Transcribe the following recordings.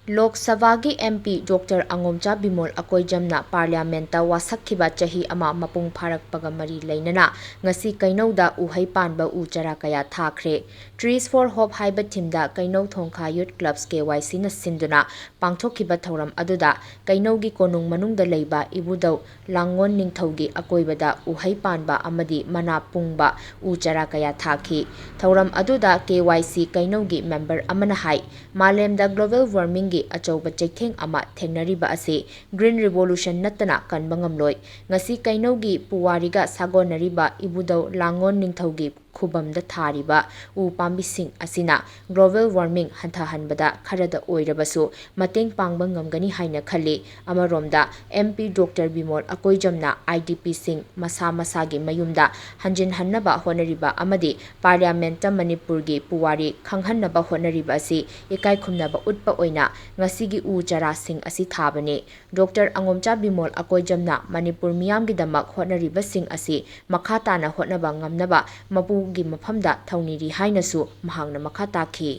Lok Sabha ki MP Dr. Angomcha Bimol Akoijam na Parliamenta Washakhiba Chahi ama MAPUNG PHARAKPAGA mari LEINANA ngasi KEINOU da UHEI PANBA Chara kaya Thakhre Trees for Hope haiba timda KEINOU Thongkha Youth Clubs KYC na sinduna pangthokhiba thoram aduda KEINOU gi konung manungda leiba ibudau langon ningthaugi akoibada UHEI PANBA amadi mana pungba Chara kaya thakhi thoram aduda KYC KEINOU gi member amana hai malemda global warming achauba chaitheng ama thengnariba ase green revolution natana kanba ngamloi ngasi KEINOU gi puwariga sagonariba ibudau langon ningthaugi khubamda thariba u pambising asina global warming hanthahanbada kharada oirabasu mateng pangba ngamgani haina khali amaromda MP Dr. Bimol Akoijamna IDP sing masa masagi mayumda hanjin hannaba honariba amadi parliamenta Manipurgi puwari khanghanaba honariba asi ekai khumnaba utpa oina ngasigi Chara sing asi thabani Dr. Angomcha Bimol Akoijamna Manipur miyamgi damak honariba sing asi makha na honaba ngamnaba mapu gi mafamda thauniri hainasu mahangna makha takhi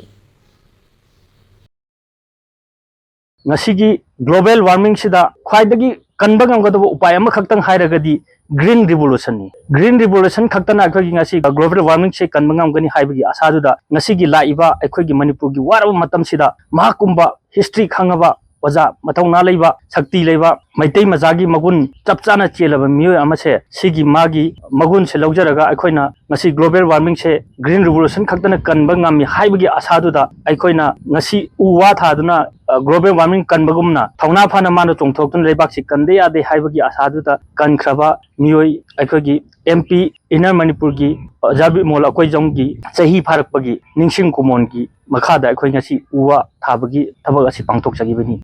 ngasigi global warming sida khwaidagi kanba ngamgadaba upay ama khaktang hairagadi green revolution ni green revolution khaktana akhoi ngasi global warming se kanba ngamgani haibagi asaduda ngasigi laiba akhoi gi manipur gi waraba matam sida mahakumba history khangaba waja mathauna leiba shakti leiba maitei majagi magun chapchana chelaba miyo amase sigi magi magun se laujaraga aikoina ngasi global warming se green revolution khaktana kanba ngami haibagi asaduda aikoina ngasi uwa thaduna global warming kanbagumna thauna phana mano chongthokun leibak si kande ade haibagi asaduda kankraba miyoi aikogi MP Inner Manipur gi Jabi Mol Akoijam gi Chahi Farakpagi Ningsing Kumon gi makhada akhoi ngasi uwa thabagi thabag asi pangthok chagibani